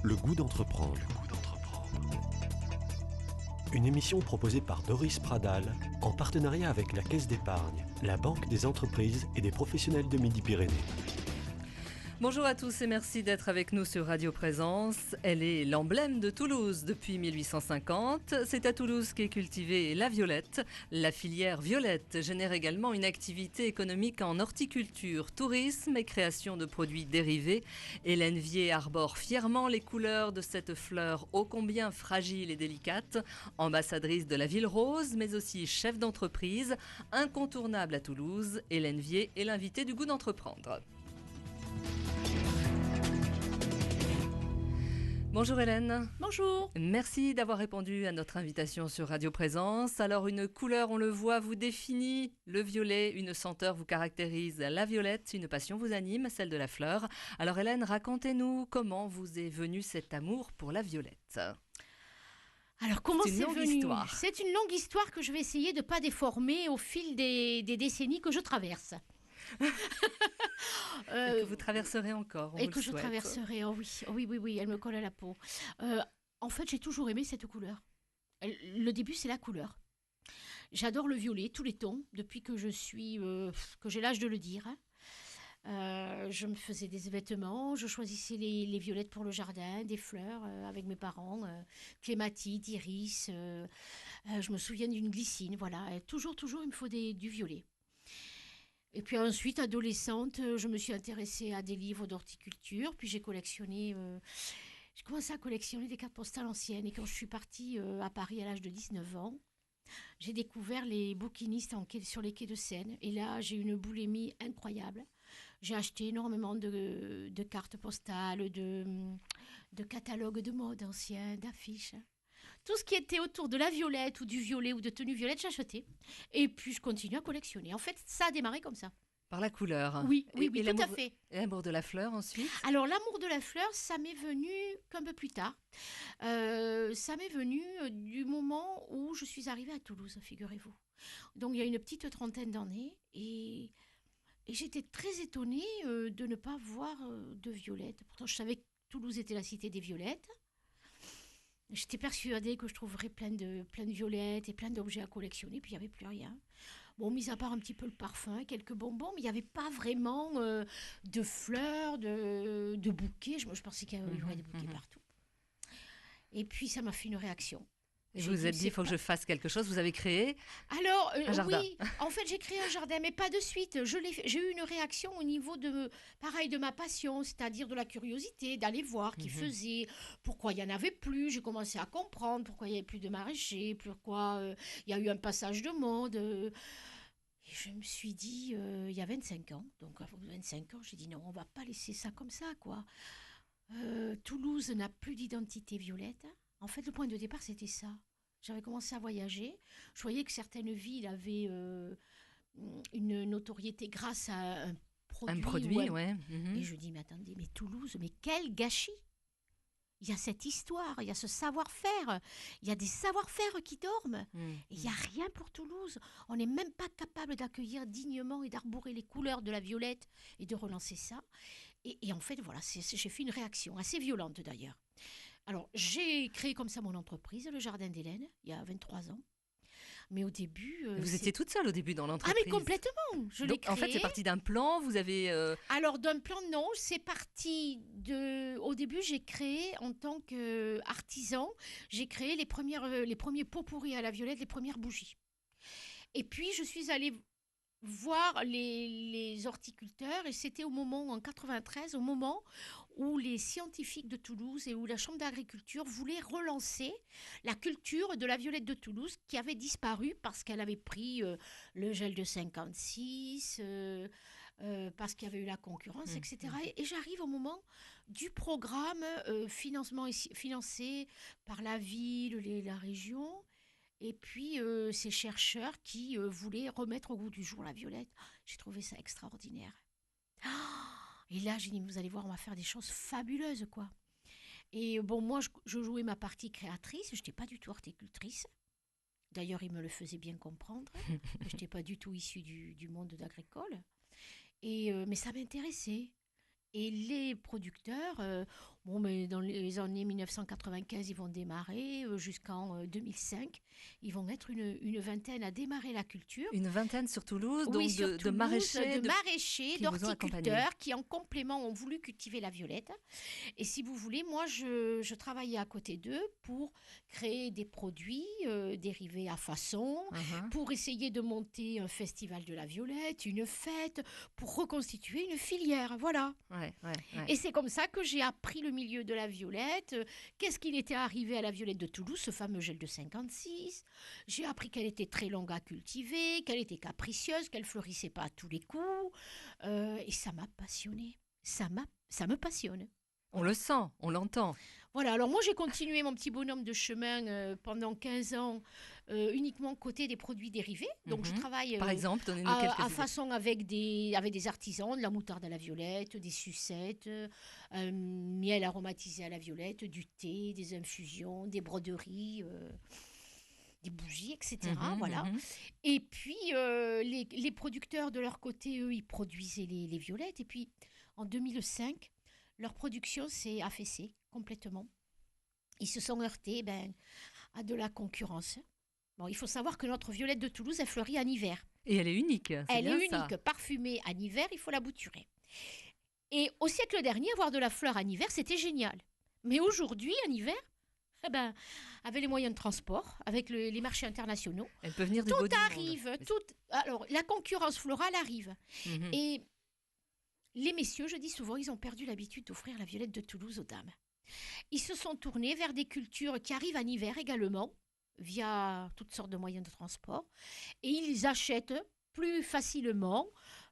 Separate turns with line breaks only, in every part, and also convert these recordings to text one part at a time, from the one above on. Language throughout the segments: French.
Le goût d'entreprendre. Une émission proposée par Doris Pradal en partenariat avec la Caisse d'épargne, la Banque des entreprises et des professionnels de Midi-Pyrénées.
Bonjour à tous et merci d'être avec nous sur Radio Présence. Elle est l'emblème de Toulouse depuis 1850. C'est à Toulouse qu'est cultivée la violette. La filière violette génère également une activité économique en horticulture, tourisme et création de produits dérivés. Hélène Vier arbore fièrement les couleurs de cette fleur ô combien fragile et délicate. Ambassadrice de la Ville Rose, mais aussi chef d'entreprise, incontournable à Toulouse, Hélène Vier est l'invitée du goût d'entreprendre. Bonjour Hélène.
Bonjour.
Merci d'avoir répondu à notre invitation sur Radio Présence. Alors une couleur, on le voit, vous définit, le violet, une senteur vous caractérise, la violette, une passion vous anime, celle de la fleur. Alors Hélène, racontez-nous comment vous est venu cet amour pour la violette.
Alors comment c'est venu ?
Histoire.
C'est une longue histoire que je vais essayer de ne pas déformer au fil des décennies que je traverse.
Et que vous traverserez encore.
Et que je traverserai, oh oui, elle me colle à la peau. En fait, j'ai toujours aimé cette couleur. Le début, c'est la couleur. J'adore le violet, tous les tons, depuis que que j'ai l'âge de le dire. Je me faisais des vêtements, je choisissais les violettes pour le jardin, des fleurs avec mes parents, clématite, iris. Je me souviens d'une glycine, voilà. Et toujours, il me faut du violet. Et puis ensuite, adolescente, je me suis intéressée à des livres d'horticulture. Puis j'ai commencé à collectionner des cartes postales anciennes. Et quand je suis partie à Paris à l'âge de 19 ans, j'ai découvert les bouquinistes sur les quais de Seine. Et là, j'ai eu une boulimie incroyable. J'ai acheté énormément de cartes postales, de catalogues de mode anciens, d'affiches. Tout ce qui était autour de la violette ou du violet ou de tenue violette, j'achetais. Et puis, je continue à collectionner. En fait, ça a démarré comme ça.
Par la couleur.
Oui, tout à fait.
Et l'amour de la fleur ensuite ?
Alors, l'amour de la fleur, ça m'est venu qu'un peu plus tard. Ça m'est venu du moment où je suis arrivée à Toulouse, figurez-vous. Donc, il y a une petite trentaine d'années. Et j'étais très étonnée de ne pas voir de violettes. Pourtant, je savais que Toulouse était la cité des violettes. J'étais persuadée que je trouverais plein de violettes et plein d'objets à collectionner, puis il n'y avait plus rien. Bon, mis à part un petit peu le parfum, quelques bonbons, mais il n'y avait pas vraiment de fleurs, de bouquets. Je pensais qu'il y aurait des bouquets partout. Et puis, ça m'a fait une réaction.
Et vous vous êtes dit, il faut que je fasse quelque chose. Vous avez créé un jardin.
Oui, en fait, j'ai créé un jardin, mais pas de suite. J'ai eu une réaction au niveau de ma passion, c'est-à-dire de la curiosité, d'aller voir qui faisait, pourquoi il n'y en avait plus. J'ai commencé à comprendre pourquoi il n'y avait plus de maraîchers, pourquoi il y a eu un passage de mode. Et je me suis dit, il y a 25 ans, donc à 25 ans, j'ai dit non, on ne va pas laisser ça comme ça, quoi. Toulouse n'a plus d'identité violette. En fait, le point de départ, c'était ça. J'avais commencé à voyager. Je voyais que certaines villes avaient une notoriété grâce à un produit.
Un produit, ouais.
Et je dis, mais attendez, mais Toulouse, mais quel gâchis! Il y a cette histoire, il y a ce savoir-faire, il y a des savoir-faire qui dorment. Et il n'y a rien pour Toulouse. On n'est même pas capable d'accueillir dignement et d'arborer les couleurs de la violette et de relancer ça. Et en fait, voilà, j'ai fait une réaction assez violente d'ailleurs. Alors, j'ai créé comme ça mon entreprise, le Jardin d'Hélène, il y a 23 ans. Mais au début...
vous étiez toute seule au début dans l'entreprise.
Ah mais complètement, je l'ai créé.
En fait, c'est parti d'un plan, vous avez...
Alors, d'un plan, non, c'est parti de... Au début, j'ai créé en tant qu'artisan, j'ai créé les premiers pots pourris à la violette, les premières bougies. Et puis, je suis allée voir les horticulteurs, et c'était en 93, au moment où les scientifiques de Toulouse et où la Chambre d'agriculture voulaient relancer la culture de la violette de Toulouse qui avait disparu parce qu'elle avait pris le gel de 56, parce qu'il y avait eu la concurrence, etc. Et j'arrive au moment du programme financé par la ville, la région. Et puis, ces chercheurs qui voulaient remettre au goût du jour la violette. J'ai trouvé ça extraordinaire. Et là, j'ai dit, vous allez voir, on va faire des choses fabuleuses, quoi. Et bon, moi, je jouais ma partie créatrice. Je n'étais pas du tout horticultrice. D'ailleurs, il me le faisait bien comprendre. Je n'étais pas du tout issue du monde agricole. Mais ça m'intéressait. Et les producteurs Bon, mais dans les années 1995, ils vont démarrer jusqu'en 2005. Ils vont être une vingtaine à démarrer la culture.
Une vingtaine sur Toulouse,
Oui,
donc
sur
de
Toulouse,
maraîchers,
maraîchers,
qui vous ont accompagné.
d'horticulteurs qui en complément ont voulu cultiver la violette. Et si vous voulez, moi je travaillais à côté d'eux pour créer des produits dérivés à façon, pour essayer de monter un festival de la violette, une fête, pour reconstituer une filière. Voilà.
Ouais.
Et c'est comme ça que j'ai appris le milieu de la violette. Qu'est-ce qu'il était arrivé à la violette de Toulouse, ce fameux gel de 56. J'ai appris qu'elle était très longue à cultiver, qu'elle était capricieuse, qu'elle fleurissait pas à tous les coups. Et ça m'a passionnée. Ça me passionne.
On le sent, on l'entend.
Voilà, alors moi j'ai continué mon petit bonhomme de chemin pendant 15 ans uniquement côté des produits dérivés. Donc je travaille
Par exemple, donnez-nous quelques
à
idées.
façon avec des artisans, de la moutarde à la violette, des sucettes, miel aromatisé à la violette, du thé, des infusions, des broderies, des bougies, etc. Voilà. Et puis les producteurs de leur côté, eux, ils produisaient les violettes. Et puis en 2005, leur production s'est affaissée complètement. Ils se sont heurtés à de la concurrence. Bon, il faut savoir que notre violette de Toulouse, elle fleurit en hiver.
Et elle est unique.
Elle est unique, parfumée en hiver, il faut la bouturer. Et au siècle dernier, avoir de la fleur en hiver, c'était génial. Mais aujourd'hui, en hiver, avec les moyens de transport, avec les marchés internationaux,
elle peut venir du
tout
bout du
arrive.
monde.
Alors, la concurrence florale arrive. Et les messieurs, je dis souvent, ils ont perdu l'habitude d'offrir la violette de Toulouse aux dames. Ils se sont tournés vers des cultures qui arrivent en hiver également, via toutes sortes de moyens de transport, et ils achètent plus facilement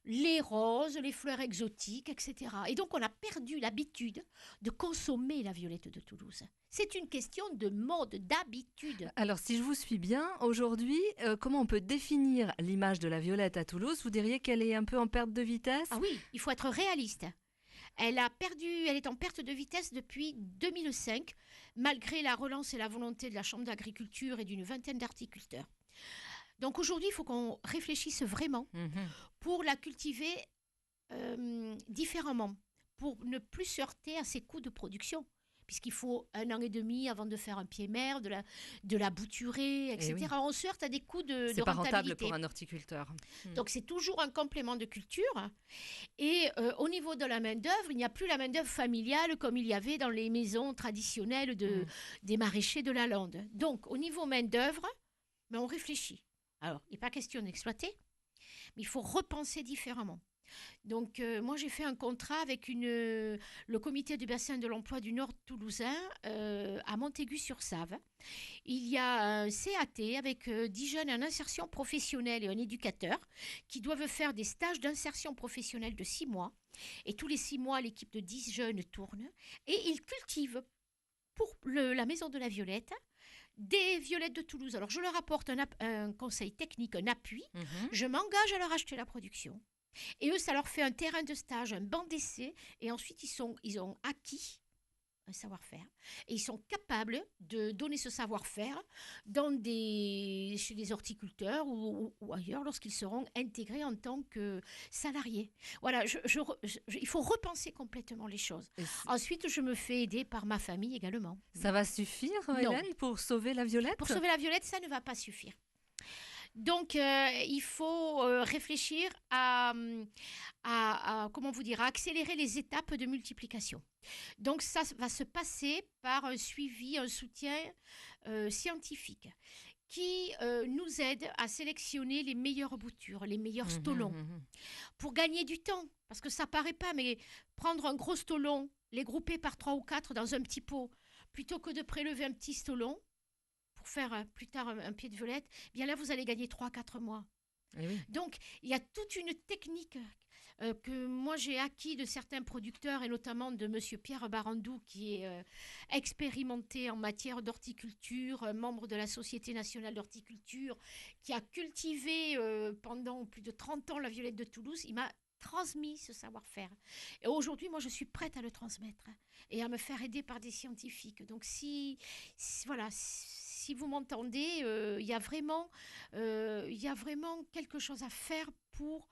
les roses, les fleurs exotiques, etc. Et donc on a perdu l'habitude de consommer la violette de Toulouse. C'est une question de mode, d'habitude.
Alors si je vous suis bien, aujourd'hui, comment on peut définir l'image de la violette à Toulouse? Vous diriez qu'elle est un peu en perte de vitesse?
Ah oui, il faut être réaliste. Elle est en perte de vitesse depuis 2005, malgré la relance et la volonté de la Chambre d'agriculture et d'une vingtaine d'horticulteurs. Donc aujourd'hui, il faut qu'on réfléchisse vraiment pour la cultiver différemment, pour ne plus se heurter à ses coûts de production. Puisqu'il faut 1 an et demi avant de faire un pied-mer, de la bouturer, etc.
Oui.
On se heurte à des coûts de rentabilité.
C'est pas rentable pour un horticulteur.
Donc c'est toujours un complément de culture. Et au niveau de la main-d'œuvre, il n'y a plus la main-d'œuvre familiale comme il y avait dans les maisons traditionnelles des maraîchers de la lande. Donc au niveau main-d'œuvre, on réfléchit. Alors, il n'est pas question d'exploiter, mais il faut repenser différemment. Donc, moi, j'ai fait un contrat avec le comité du bassin de l'emploi du Nord toulousain à Montaigu-sur-Save. Il y a un CAT avec 10 jeunes en insertion professionnelle et un éducateur qui doivent faire des stages d'insertion professionnelle de 6 mois. Et tous les 6 mois, l'équipe de 10 jeunes tourne et ils cultivent pour la Maison de la Violette des violettes de Toulouse. Alors, je leur apporte un conseil technique, un appui. Je m'engage à leur acheter la production. Et eux, ça leur fait un terrain de stage, un banc d'essai. Et ensuite, ils ont acquis un savoir-faire. Et ils sont capables de donner ce savoir-faire chez des horticulteurs ou ailleurs lorsqu'ils seront intégrés en tant que salariés. Voilà, il faut repenser complètement les choses. Ensuite, je me fais aider par ma famille également.
Ça va suffire, Hélène, pour sauver la violette?
Pour sauver la violette, ça ne va pas suffire. Donc, il faut réfléchir à comment vous dire, à accélérer les étapes de multiplication. Donc, ça va se passer par un suivi, un soutien scientifique qui nous aide à sélectionner les meilleures boutures, les meilleurs stolons, pour gagner du temps. Parce que ça ne paraît pas, mais prendre un gros stolon, les grouper par 3 ou 4 dans un petit pot, plutôt que de prélever un petit stolon, pour faire plus tard un pied de violette, bien là, vous allez gagner 3-4 mois.
Oui.
Donc, il y a toute une technique que moi, j'ai acquis de certains producteurs, et notamment de M. Pierre Barandou, qui est expérimenté en matière d'horticulture, membre de la Société nationale d'horticulture, qui a cultivé pendant plus de 30 ans la violette de Toulouse. Il m'a transmis ce savoir-faire. Et aujourd'hui, moi, je suis prête à le transmettre et à me faire aider par des scientifiques. Donc, si vous m'entendez, il y a vraiment quelque chose à faire pour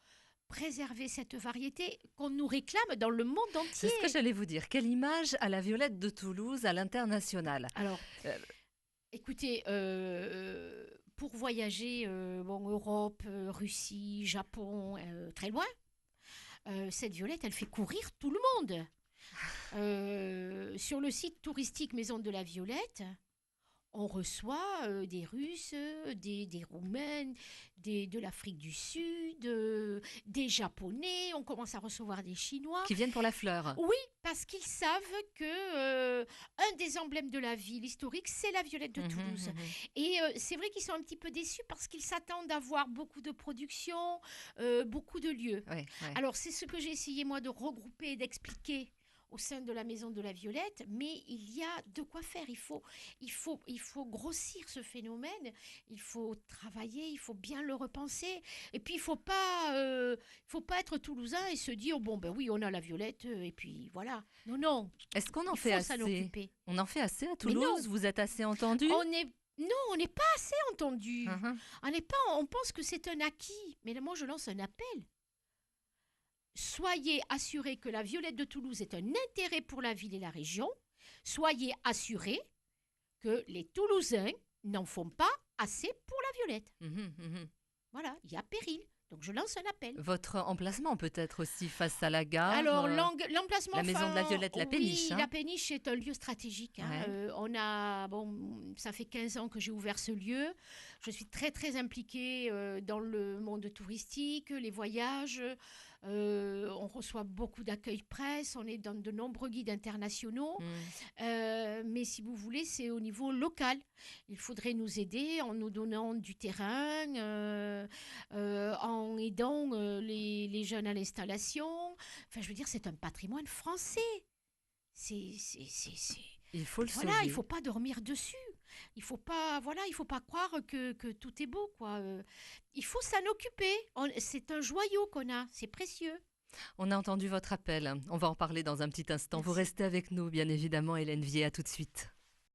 préserver cette variété qu'on nous réclame dans le monde
C'est
entier.
ce que j'allais vous dire. Quelle image a la violette de Toulouse à l'international?
Alors,
Euh,
écoutez, pour voyager Europe, Russie, Japon, très loin, cette violette, elle fait courir tout le monde. Sur le site touristique Maison de la Violette, on reçoit des Russes, des Roumains, de l'Afrique du Sud, des Japonais, on commence à recevoir des Chinois.
qui viennent pour la fleur.
Oui, parce qu'ils savent que un des emblèmes de la ville historique, c'est la Violette de Toulouse. Et c'est vrai qu'ils sont un petit peu déçus parce qu'ils s'attendent à voir beaucoup de productions, beaucoup de lieux.
Ouais, ouais.
Alors, c'est ce que j'ai essayé, moi, de regrouper et d'expliquer au sein de la Maison de la Violette, mais il y a de quoi faire. Il faut grossir ce phénomène, il faut travailler, il faut bien le repenser. Et puis, il faut pas être toulousain et se dire, bon, ben oui, on a la Violette, et puis voilà. Non, non,
Est-ce qu'on en
il
fait
faut s'en
assez?
occuper.
On en fait assez à
Mais non.
Toulouse? Vous êtes assez entendu?
Non, on n'est pas assez entendu.
Mhm.
On pense que c'est un acquis. Mais là, moi, je lance un appel. Soyez assurés que la Violette de Toulouse est un intérêt pour la ville et la région. Soyez assurés que les Toulousains n'en font pas assez pour la Violette.
Mhm, mhm.
Voilà, il y a péril. Donc je lance un appel.
Votre emplacement peut-être aussi face à la gare.
Alors l'emplacement,
la Maison de la Violette, la Péniche,
Oui,
hein.
la Péniche est un lieu stratégique. Hein.
Ouais.
Ça fait 15 ans que j'ai ouvert ce lieu. Je suis très très impliquée dans le monde touristique, les voyages. On reçoit beaucoup d'accueil presse. On est dans de nombreux guides internationaux. Mais si vous voulez, c'est au niveau local. Il faudrait nous aider en nous donnant du terrain, en aidant les jeunes à l'installation. Enfin, je veux dire, c'est un patrimoine français.
Il faut le
Voilà,
sauver.
il ne faut pas dormir dessus. Il faut pas croire que tout est beau, quoi. Il faut s'en occuper. C'est un joyau qu'on a, c'est précieux.
On a entendu votre appel. On va en parler dans un petit instant. Vous
Merci.
restez avec nous, bien évidemment, Hélène Vier. À tout de suite.